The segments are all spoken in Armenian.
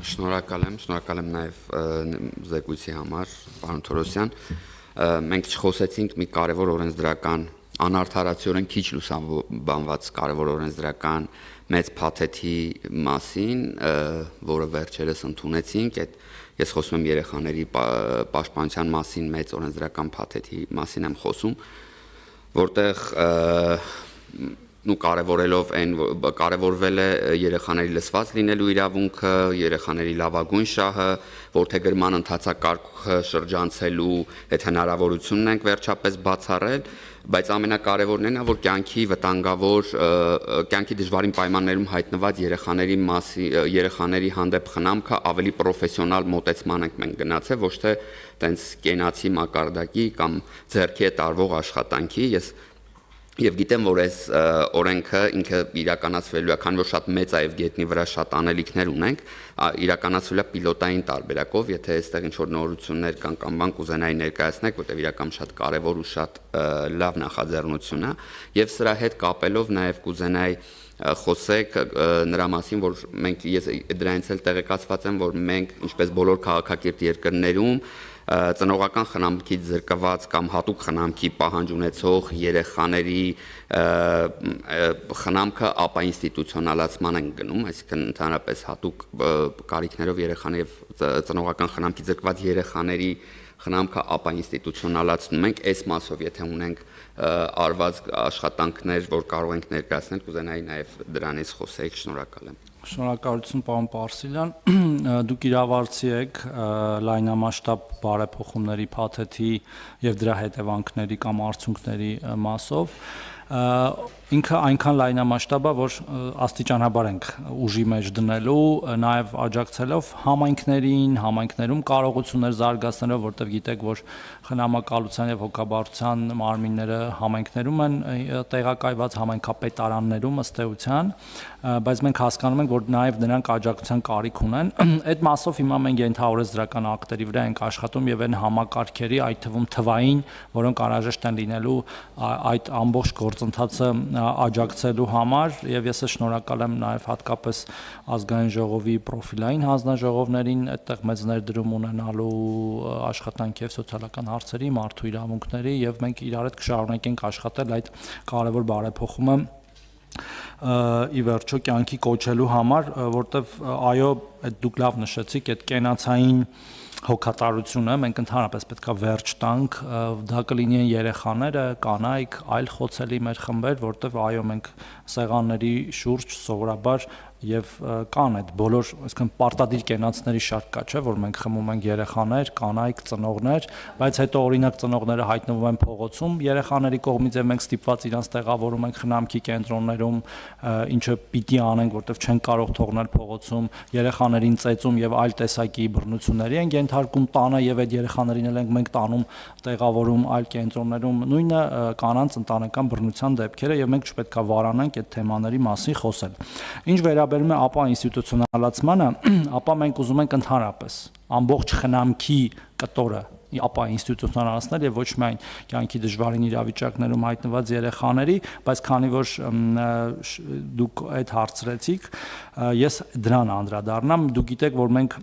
Շնորհակալ եմ նաև զեկույցի համար, պարոն Թորոսյան։ Մենք չխոսեցինք մի կարևոր օրենսդրական անարդարացիորեն քիչ լուսաբանված կարևոր օրենսդրական մեծ փաթեթի մասին, որը վերջերս ընդունեցինք, ես խոսում եմ երեխաների պաշտպանության մասին մեծ օրենսդրական փաթեթի մասին եմ խոսում, որտեղ կարևորվել է երեխաների լսված լինելու իրավունքը, երեխաների լավագույն շահը, որդեգրման ընթացակարգը շրջանցելու այդ հնարավորությունն ենք վերջապես բացառել, բայց ամենակարևորն այն է, որ կյանքի դժվարին պայմաններում հայտնված երեխաների հանդեպ խնամքը ավելի պրոֆեսիոնալ մոտեցման ենք մենք գնացել, ոչ թե տենց կենացի մակարդակի կամ ձեռքի տարվող աշխատանքի։ Եվ գիտեմ, որ այս օրենքը ինքը իրականացվելու է, քանի որ շատ մեծ է եւ գետնի վրա շատ անելիքներ ունենք, իրականացվելու է պիլոտային տարբերակով, եթե այստեղ ինչ-որ նորություններ կան կամ բան կուզենայի ներկայացնեք, որտեղ իրական շատ կարևոր ու շատ լավ նախաձեռնություն է, եւ սրա հետ կապելով նաեւ կուզենայի խոսեք նրա մասին, որ ես դրանից էլ տեղեկացված եմ, որ մենք ինչպես բոլոր քաղաքակիրթ երկրներում ծնողական խնամքից զրկված կամ հատուկ խնամքի պահանջ ունեցող երեխաների խնամքը ապաինստիտուցիոնալացման են գնում, այսինքն ընդհանրապես հատուկ կարիքներով երեխաների եւ ծնողական խնամքից զրկված երեխաների խնամքը ապաինստիտուցիոնալացնում ենք, այս մասով եթե ունենք արված աշխատանքներ, որ կարող ենք ներկայացնել, կուզենայի նաեւ դրանից խոսեիք, շնորհակալ եմ։ Շնորհակալություն պարոն Պարսիլյան, դուք իրավարցի եք լայնամասշտաբ բարեփոխումների փաթեթի եւ դրա հետևանքների կամ արդյունքների մասով, ինքը այնքան լայնամասշտաբ է, որ աստիճանաբար ենք ուժի մեջ դնելու, նաև աջակցելով համայնքներում կարողություններ զարգացնելով, որտեղ գիտեք, որ խնամակալության եւ հոգաբարձության մարմինները համայնքներում են տեղակայված, համայնքապետարաններում ըստ էության, բայց մենք հասկանում ենք, որ նաև նրանք աջակցության կարիք ունեն։ Այդ մասով հիմա մենք ենթաօրենսդրական ակտերի վրա ենք աշխատում եւ այն համակարգերի, այդ թվում թվային, որոնք անհրաժեշտ են լինելու այդ ամբողջ գործընթացը աջակցելու համար, եւ ես շնորհակալ եմ նաև հատկապես ազգային ժողովի պրոֆիլային հանձնաժողովներին այդտեղ մեծ ներդրում ունենալու աշխատանքի եւ սոցիալական հարցերի, մարդու իրավունքների, եւ մենք իրար հետ կշարունակենք աշխատել այդ կարևոր բարեփոխումը ի վերջո կյանքի կոչելու համար, որտեվ այո, դուք լավ նշեցիք, այդ կենացային հոգատարությունը մենք ընդհանրապես պետք է վերջ տանք, դա կլինեն երեխաները, կանայք, այլ խոցելի մեր խմբեր, որտեվ այո, մենք սեղանների շուրջ սովորաբար եւ կան այդ բոլոր, այսինքն պարտադիր կենացների շարք կա, չէ, որ մենք խմում ենք երեխաներ, կանայք, ծնողներ, բայց հետո օրինակ ծնողները հայտնվում են փողոցում երեխաների կողմից եւ մենք ստիպված իրանց տեղավորում ենք խնամքի կենտրոններում, ինչը պիտի անենք, որտեվ չեն կարող թողնել փողոցում, երեխաներին ծեծում եւ այլ տեսակի բռնությունների են ենթարկում տանը եւ այդ երեխաներին էլ ենք մենք տանում տեղավորում այլ կենտրոններում, նույնը կանանց ընտանեկան բռնության դեպքերը եւ մենք չպետք է վարանանք այդ թեմաների մասին խոսել։ Ինչ վերաբերում է ապաինստիտուցիոնալացմանը, ապա մենք ուզում ենք ընդհանրապես ամբողջ խնամքի կտորը ապաինստիտուցիոնալացնել եւ ոչ միայն կյանքի դժվարին իրավիճակներում հայտնված երեխաների, բայց քանի որ դուք այդ հարցրեցիք, ես դրան անդրադառնամ, դուք գիտեք, որ մենք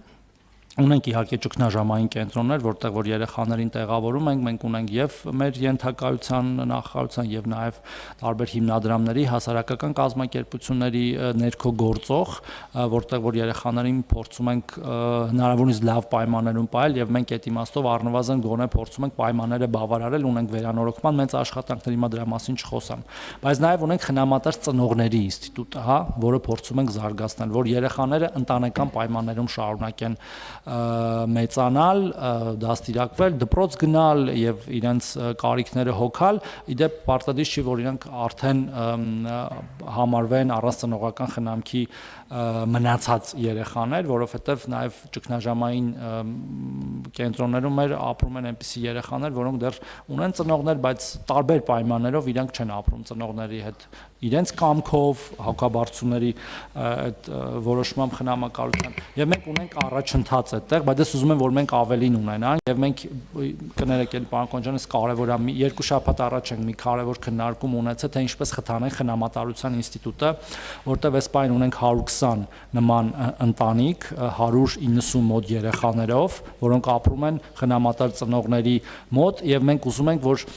ունենք իհարկե ճգնաժամային կենտրոններ, որտեղ որ երեխաներին տեղավորում ենք, մենք ունենք եւ մեր ենթակայության նախարարության եւ նաեւ տարբեր հիմնադրամների, հասարակական կազմակերպությունների ներքո գործող, որտեղ որ երեխաներին փորձում ենք հնարավորինս լավ պայմաններում պահել եւ մենք այդ իմաստով առնվազն գոնե փորձում ենք պայմանները բավարարել, ունենք վերանորոգման մեծ աշխատանքներ, հիմա դրա մասին չխոսամ, բայց նաեւ ունենք խնամատար ծնողների ինստիտուտը, հա, որը փորձում ենք զարգացնել, որ երեխաները ընտանեկան պայմաններում շարունակեն մեծանալ, դաստիարակվել, դպրոց գնալ եւ իրենց կարիքները հոգալ, իդեպ պարտադիր չի, որ իրանք արդեն համարվեն առանց ծնողական խնամքի մնացած երեխաներ, որովհետեւ նաեւ ճգնաժամային կենտրոններում ապրում են այնպիսի երեխաներ, որոնք դեռ ունեն ծնողներ, բայց տարբեր պայմաններով իրանք չեն ապրում ծնողների հետ իրենց կամքով, հոգաբարձությունների այդ որոշմամբ խնամակալության եւ մենք ունենք առաջընթաց այդտեղ, բայց ես ուզում եմ, որ մենք ավելին ունենանք եւ մենք կներեք էլի պարոն Կոնջյան, այս կարեւոր է, երկու շաբաթ առաջ ենք մի կարեւոր քննարկում ունեցել, թե ինչպես խթանենք խնամատարության ինստիտուտը, որտեղ այս պայն ունենք 120 նման ընտանիք, 190 մոտ երեխաներով, որոնք ապրում են խնամատար ծնողների մոտ եւ մենք ուզում ենք, որ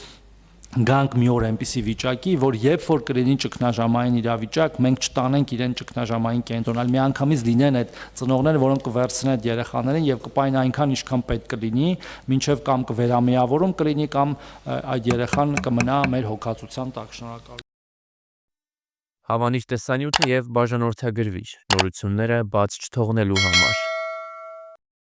գանք մի օր այնպիսի վիճակի, որ երբ որ կլինի ճգնաժամային իրավիճակ, մենք չտանենք իրեն ճգնաժամային կենտրոն, այլ միանգամից լինեն այդ ծնողները, որոնք կվերցնեն այդ երեխաներին եւ կպային այնքան ինչքան պետք կլինի, մինչեւ կամ կվերամիավորում կլինի կամ այդ երեխան կմնա մեր հոգացության տակ։ Շնորհակալ։ Հավանիչ տեսանյութը եւ բաժանորդագրվիչ նորությունները բաց չթողնելու համար։